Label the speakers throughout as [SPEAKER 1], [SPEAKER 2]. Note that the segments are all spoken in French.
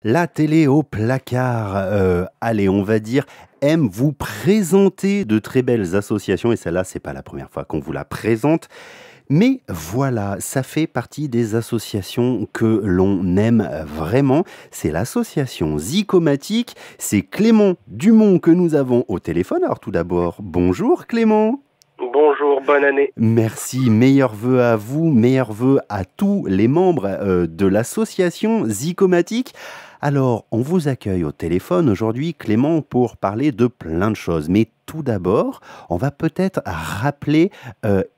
[SPEAKER 1] La télé au placard, allez, on va dire, aime vous présenter de très belles associations et celle-là, c'est pas la première fois qu'on vous la présente. Mais voilà, ça fait partie des associations que l'on aime vraiment. C'est l'association Zicomatique. C'est Clément Dumont que nous avons au téléphone. Alors tout d'abord, bonjour Clément.
[SPEAKER 2] Bonjour, bonne année.
[SPEAKER 1] Merci, meilleurs vœux à vous, meilleurs vœux à tous les membres de l'association Zicomatique. Alors, on vous accueille au téléphone aujourd'hui, Clément, pour parler de plein de choses. Mais tout d'abord, on va peut-être rappeler,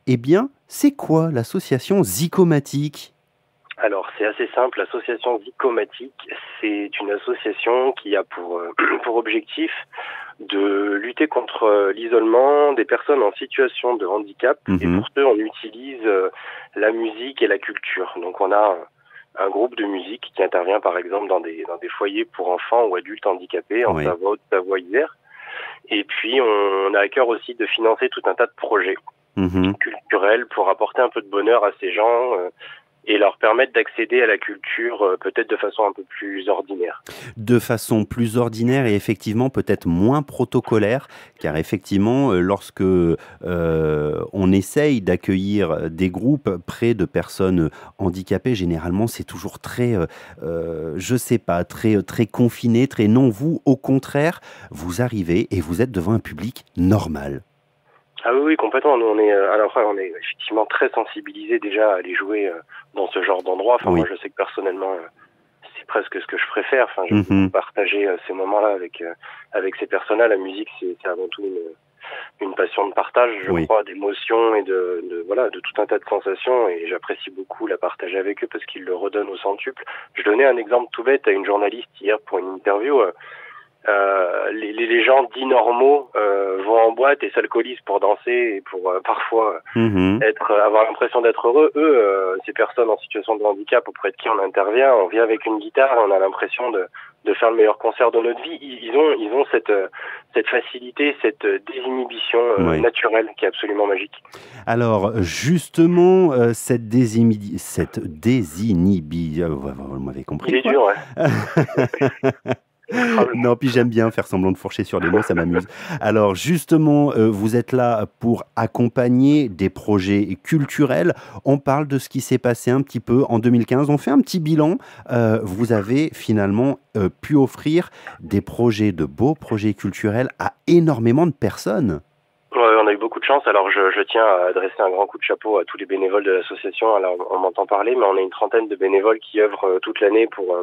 [SPEAKER 1] eh bien, c'est quoi l'association Zicomatique?
[SPEAKER 2] Alors, c'est assez simple, l'association Zicomatique, c'est une association qui a pour, pour objectif de lutter contre l'isolement des personnes en situation de handicap. Et
[SPEAKER 1] Mhm.
[SPEAKER 2] pour ce, on utilise la musique et la culture. Donc, on a un groupe de musique qui intervient, par exemple, dans des foyers pour enfants ou adultes handicapés en
[SPEAKER 1] Oui.
[SPEAKER 2] Savoie, Haute-Savoie, Isère. Et puis, on a à cœur aussi de financer tout un tas de projets
[SPEAKER 1] Mhm.
[SPEAKER 2] culturels pour apporter un peu de bonheur à ces gens et leur permettre d'accéder à la culture peut-être de façon un peu plus ordinaire.
[SPEAKER 1] De façon plus ordinaire et effectivement peut-être moins protocolaire, car effectivement, lorsque on essaye d'accueillir des groupes près de personnes handicapées, généralement c'est toujours très, je sais pas, très, très confiné, très non. Vous, au contraire, vous arrivez et vous êtes devant un public normal.
[SPEAKER 2] Ah oui, oui, complètement. Nous, on est, alors après, on est effectivement très sensibilisés déjà à aller jouer dans ce genre d'endroit. Enfin, moi,
[SPEAKER 1] Oui.
[SPEAKER 2] je sais que personnellement, c'est presque ce que je préfère. Enfin, j'aime beaucoup
[SPEAKER 1] Mhm.
[SPEAKER 2] partager ces moments-là avec ces personnes-là. La musique, c'est avant tout une passion de partage, je
[SPEAKER 1] Oui.
[SPEAKER 2] crois, d'émotions et voilà, de tout un tas de sensations. Et j'apprécie beaucoup la partager avec eux parce qu'ils le redonnent au centuple. Je donnais un exemple tout bête à une journaliste hier pour une interview. Les gens dits normaux vont en boîte et s'alcoolisent pour danser et pour parfois
[SPEAKER 1] Mhm.
[SPEAKER 2] avoir l'impression d'être heureux. Eux, ces personnes en situation de handicap auprès de qui on intervient, on vient avec une guitare et on a l'impression de faire le meilleur concert de notre vie. Ils ont cette facilité, cette désinhibition
[SPEAKER 1] Oui.
[SPEAKER 2] naturelle qui est absolument magique.
[SPEAKER 1] Alors justement, vous m'avez
[SPEAKER 2] Il
[SPEAKER 1] compris
[SPEAKER 2] est
[SPEAKER 1] quoi?
[SPEAKER 2] dur, ouais. Exécrable.
[SPEAKER 1] Non, puis j'aime bien faire semblant de fourcher sur les mots, ça m'amuse. Alors justement, vous êtes là pour accompagner des projets culturels. On parle de ce qui s'est passé un petit peu en 2015. On fait un petit bilan. Vous avez finalement, pu offrir des projets, de beaux projets culturels à énormément de personnes.
[SPEAKER 2] Ouais, on a eu beaucoup de chance. Alors, je tiens à adresser un grand coup de chapeau à tous les bénévoles de l'association. Alors, on m'entend parler, mais on est une trentaine de bénévoles qui œuvrent toute l'année pour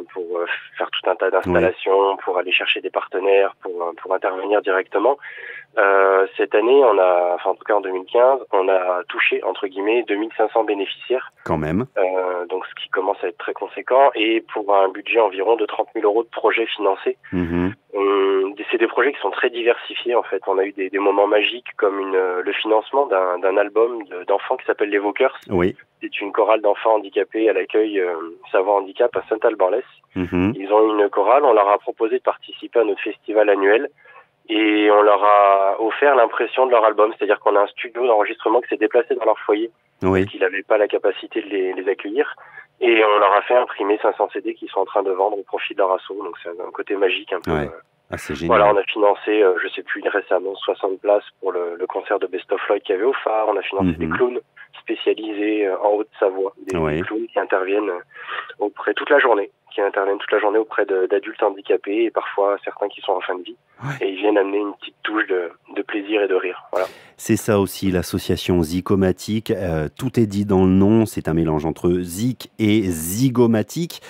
[SPEAKER 2] faire tout un tas
[SPEAKER 1] Oui.
[SPEAKER 2] d'installations, pour aller chercher des partenaires, pour intervenir directement. Cette année, enfin en tout cas en 2015, on a touché entre guillemets 2500 bénéficiaires,
[SPEAKER 1] Quand même.
[SPEAKER 2] donc ce qui commence à être très conséquent, et pour un budget environ de 30 000 euros de projets financés.
[SPEAKER 1] Mmh.
[SPEAKER 2] C'est des projets qui sont très diversifiés en fait. On a eu des moments magiques comme le financement d'un album d'enfants qui s'appelle Les Vauqueurs.
[SPEAKER 1] Oui.
[SPEAKER 2] C'est une chorale d'enfants handicapés à l'accueil Savoie Handicap à Saint-Alban-l'Ès.
[SPEAKER 1] Mmh.
[SPEAKER 2] Ils ont une chorale, on leur a proposé de participer à notre festival annuel et on leur a offert l'impression de leur album, c'est-à-dire qu'on a un studio d'enregistrement qui s'est déplacé dans leur foyer parce
[SPEAKER 1] Oui.
[SPEAKER 2] qu'il n'avait pas la capacité de les accueillir. Et on leur a fait imprimer 500 CD qu'ils sont en train de vendre au profit de leur asso. Donc c'est un côté magique un peu.
[SPEAKER 1] Ouais. Ah, c'est
[SPEAKER 2] Voilà,
[SPEAKER 1] génial.
[SPEAKER 2] on a financé, je sais plus, récemment 60 places pour le concert de Best of Lloyd qu'il y avait au phare. On a financé des
[SPEAKER 1] Mmh.
[SPEAKER 2] clowns spécialisés en Haute-Savoie, des
[SPEAKER 1] Oui.
[SPEAKER 2] clowns qui interviennent auprès toute la journée, auprès d'adultes handicapés et parfois certains qui sont en fin de vie.
[SPEAKER 1] Ouais.
[SPEAKER 2] Et ils viennent amener une petite touche de plaisir et de rire. Voilà.
[SPEAKER 1] C'est ça aussi l'association Zicomatique, tout est dit dans le nom, c'est un mélange entre zik et zygomatique.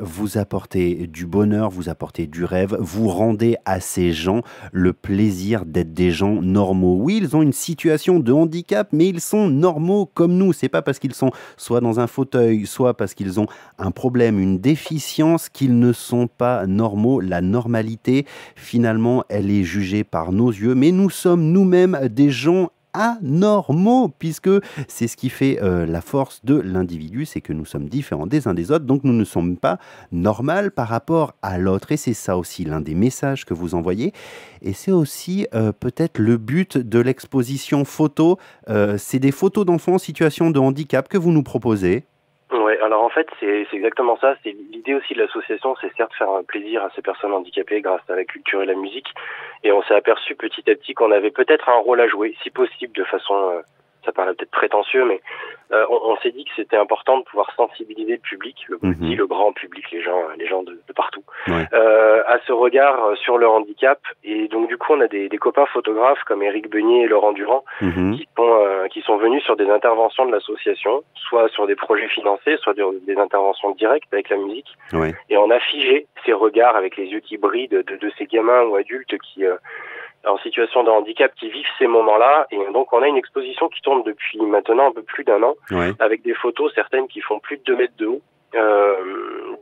[SPEAKER 1] Vous apportez du bonheur, vous apportez du rêve, vous rendez à ces gens le plaisir d'être des gens normaux. Oui, ils ont une situation de handicap, mais ils sont normaux comme nous. C'est pas parce qu'ils sont soit dans un fauteuil, soit parce qu'ils ont un problème, une déficience qu'ils ne sont pas normaux. La normalité, finalement, elle est jugée par nos yeux, mais nous sommes nous-mêmes des gens anormaux, puisque c'est ce qui fait la force de l'individu, c'est que nous sommes différents des uns des autres, donc nous ne sommes pas normaux par rapport à l'autre. Et c'est ça aussi l'un des messages que vous envoyez. Et c'est aussi peut-être le but de l'exposition photo. C'est des photos d'enfants en situation de handicap que vous nous proposez.
[SPEAKER 2] Ouais, alors en fait, c'est exactement ça. C'est l'idée aussi de l'association, c'est certes faire un plaisir à ces personnes handicapées grâce à la culture et la musique. Et on s'est aperçu petit à petit qu'on avait peut-être un rôle à jouer, si possible, de façon, ça paraît peut-être prétentieux, mais on s'est dit que c'était important de pouvoir sensibiliser le public, le petit, le grand public, les gens de partout,
[SPEAKER 1] Ouais.
[SPEAKER 2] à ce regard sur le handicap. Et donc du coup, on a des copains photographes comme Éric Beugnier et Laurent Durand qui sont venus sur des interventions de l'association, soit sur des projets financés, soit des interventions directes avec la musique.
[SPEAKER 1] Ouais.
[SPEAKER 2] Et on a figé ces regards avec les yeux qui brillent de ces gamins ou adultes qui en situation de handicap qui vivent ces moments-là. Et donc on a une exposition qui tourne depuis maintenant un peu plus d'1 an,
[SPEAKER 1] Ouais.
[SPEAKER 2] avec des photos, certaines qui font plus de 2 mètres de haut.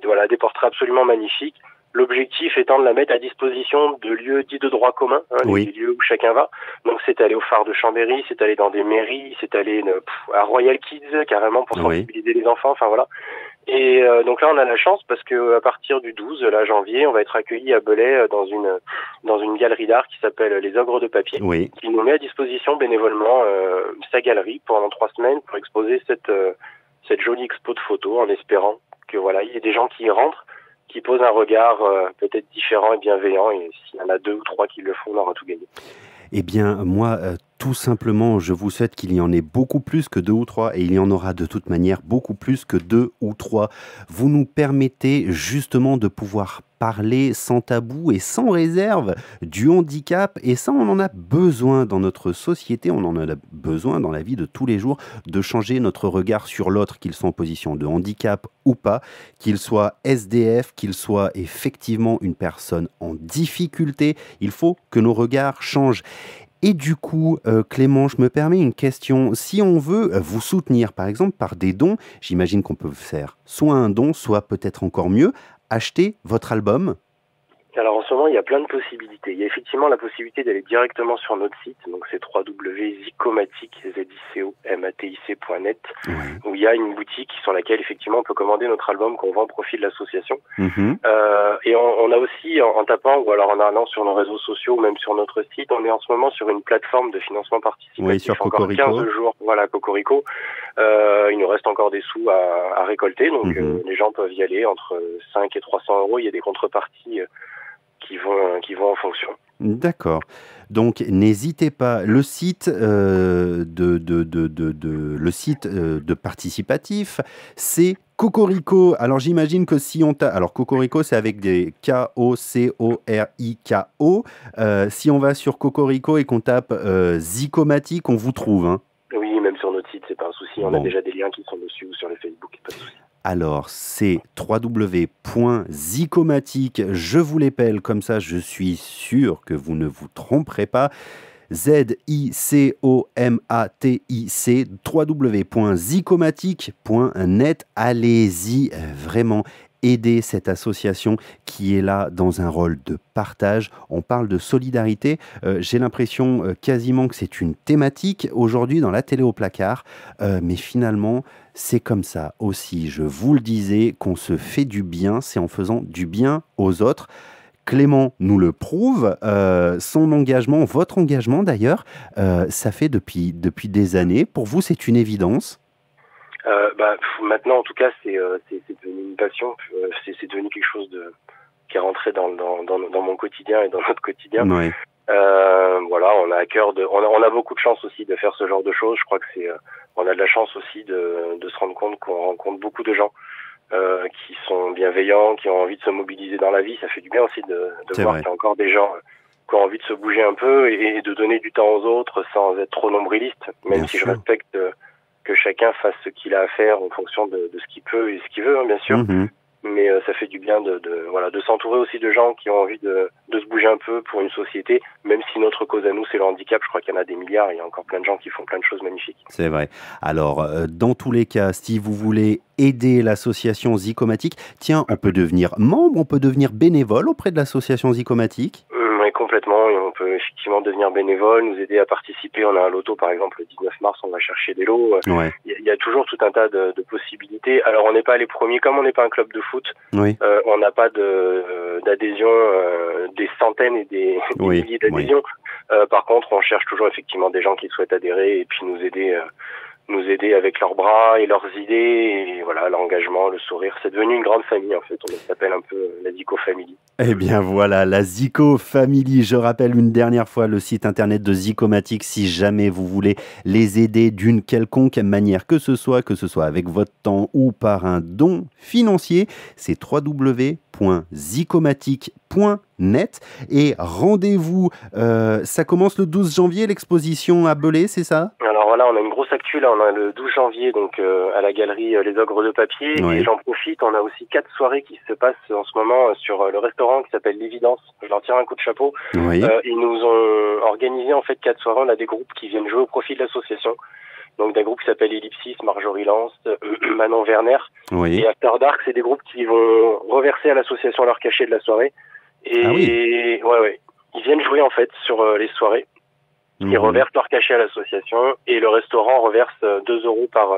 [SPEAKER 2] Voilà, des portraits absolument magnifiques. L'objectif étant de la mettre à disposition de lieux dits de droit commun,
[SPEAKER 1] Oui.
[SPEAKER 2] les lieux où chacun va. Donc c'est allé au phare de Chambéry, c'est allé dans des mairies, c'est allé à Royal Kids carrément pour sensibiliser les enfants. Enfin voilà. Et donc là on a la chance parce que à partir du 12 là, janvier, on va être accueilli à Belay dans une galerie d'art qui s'appelle Les Ogres de Papier,
[SPEAKER 1] Oui.
[SPEAKER 2] qui nous met à disposition bénévolement sa galerie pendant 3 semaines pour exposer cette jolie expo de photos, en espérant que voilà, il y ait des gens qui y rentrent, qui posent un regard peut-être différent et bienveillant, et s'il y en a 2 ou 3 qui le font, on aura tout gagné.
[SPEAKER 1] Eh bien, moi, tout simplement, je vous souhaite qu'il y en ait beaucoup plus que 2 ou 3, et il y en aura de toute manière beaucoup plus que 2 ou 3. Vous nous permettez justement de pouvoir parler sans tabou et sans réserve du handicap, et ça, on en a besoin dans notre société, on en a besoin dans la vie de tous les jours, de changer notre regard sur l'autre, qu'il soit en position de handicap ou pas, qu'il soit SDF, qu'il soit effectivement une personne en difficulté. Il faut que nos regards changent. Et du coup, Clément, je me permets une question. Si on veut vous soutenir, par exemple, par des dons, j'imagine qu'on peut faire soit un don, soit peut-être encore mieux, acheter votre album.
[SPEAKER 2] Alors en ce moment, il y a plein de possibilités. Il y a effectivement la possibilité d'aller directement sur notre site, donc c'est www.zicomatic.net, où il y a une boutique sur laquelle effectivement on peut commander notre album qu'on vend au profit de l'association. Et on a aussi, en tapant ou alors en allant sur nos réseaux sociaux ou même sur notre site, on est en ce moment sur une plateforme de financement participatif.
[SPEAKER 1] Oui, sur Cocorico.
[SPEAKER 2] Encore 15 jours, voilà, Cocorico. Il nous reste encore des sous à récolter, donc les gens peuvent y aller entre 5 et 300 euros. Il y a des contreparties qui vont en fonction.
[SPEAKER 1] D'accord. Donc n'hésitez pas. Le site de participatif, c'est Cocorico. Alors j'imagine que si on tape, alors Cocorico c'est avec des K-O-C-O-R-I-K-O. Si on va sur Cocorico et qu'on tape Zicomatic, on vous trouve. Hein.
[SPEAKER 2] Oui, même sur notre site, c'est pas un souci. On a déjà des liens qui sont dessus ou sur les Facebook, pas de souci.
[SPEAKER 1] Alors, c'est www.zicomatic, je vous l'épelle comme ça, je suis sûr que vous ne vous tromperez pas. ZICOMATIC, www.zicomatic.net. Allez-y, vraiment. Aider cette association qui est là dans un rôle de partage. On parle de solidarité. J'ai l'impression quasiment que c'est une thématique aujourd'hui dans la télé au placard. Mais finalement, c'est comme ça aussi, je vous le disais, qu'on se fait du bien. C'est en faisant du bien aux autres. Clément nous le prouve, son engagement, votre engagement d'ailleurs, ça fait depuis des années. Pour vous, c'est une évidence?
[SPEAKER 2] Maintenant, en tout cas, c'est devenu une passion. C'est devenu quelque chose qui est rentré dans mon quotidien et dans notre quotidien.
[SPEAKER 1] Oui.
[SPEAKER 2] Voilà, on a à cœur on a beaucoup de chance aussi de faire ce genre de choses. Je crois que on a de la chance aussi de se rendre compte qu'on rencontre beaucoup de gens qui sont bienveillants, qui ont envie de se mobiliser dans la vie. Ça fait du bien aussi de voir qu'il y a encore des gens qui ont envie de se bouger un peu et de donner du temps aux autres sans être trop nombriliste, même si je respecte que chacun fasse ce qu'il a à faire en fonction de ce qu'il peut et ce qu'il veut, hein, bien sûr. Mais ça fait du bien de s'entourer aussi de gens qui ont envie de se bouger un peu pour une société, même si notre cause à nous, c'est le handicap. Je crois qu'il y en a des milliards, il y a encore plein de gens qui font plein de choses magnifiques.
[SPEAKER 1] C'est vrai. Alors, dans tous les cas, si vous voulez aider l'association Zicomatic, tiens, on peut devenir membre, on peut devenir bénévole auprès de l'association Zicomatic.
[SPEAKER 2] Oui, complètement. Et on peut effectivement devenir bénévole, nous aider à participer. On a un loto, par exemple, le 19 mars, on va chercher des lots. Il y a toujours tout un tas de possibilités. Alors, on n'est pas les premiers, comme on n'est pas un club de foot. On n'a pas d'adhésion, des centaines et des milliers d'adhésions. Par contre, on cherche toujours effectivement des gens qui souhaitent adhérer et puis nous aider nous aider avec leurs bras et leurs idées, et voilà, l'engagement, le sourire. C'est devenu une grande famille, en fait. On s'appelle un peu la Zico Family.
[SPEAKER 1] Eh bien voilà, la Zico Family. Je rappelle une dernière fois le site internet de Zicomatic si jamais vous voulez les aider d'une quelconque manière que ce soit avec votre temps ou par un don financier. C'est www.zicomatic.net et rendez-vous, ça commence le 12 janvier, l'exposition à Belay, c'est ça?
[SPEAKER 2] Alors voilà, on a une grosse actu là, on a le 12 janvier donc à la galerie Les Ogres de Papier,
[SPEAKER 1] Oui.
[SPEAKER 2] et j'en profite, on a aussi 4 soirées qui se passent en ce moment sur le restaurant qui s'appelle L'Évidence. Je leur tire un coup de chapeau.
[SPEAKER 1] Oui.
[SPEAKER 2] Ils nous ont organisé en fait 4 soirées, on a des groupes qui viennent jouer au profit de l'association. Donc des groupes qui s'appellent Ellipsis, Marjorie Lance, Manon Werner.
[SPEAKER 1] Oui.
[SPEAKER 2] Et After Dark, c'est des groupes qui vont reverser à l'association leur cachet de la soirée. Et
[SPEAKER 1] Ah oui.
[SPEAKER 2] ouais. Ils viennent jouer en fait sur les soirées. Ils reversent leur cachet à l'association et le restaurant reverse 2 € par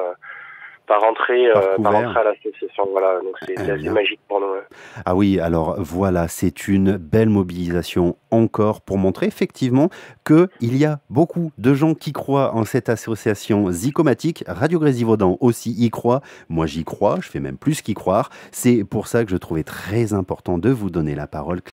[SPEAKER 2] entrée, par entrée à l'association. Voilà, donc c'est assez magique pour nous. Ouais.
[SPEAKER 1] Ah oui, alors voilà, c'est une belle mobilisation encore pour montrer effectivement qu'il y a beaucoup de gens qui croient en cette association Zicomatic. Radio Grésivaudan aussi y croit. Moi j'y crois, je fais même plus qu'y croire. C'est pour ça que je trouvais très important de vous donner la parole.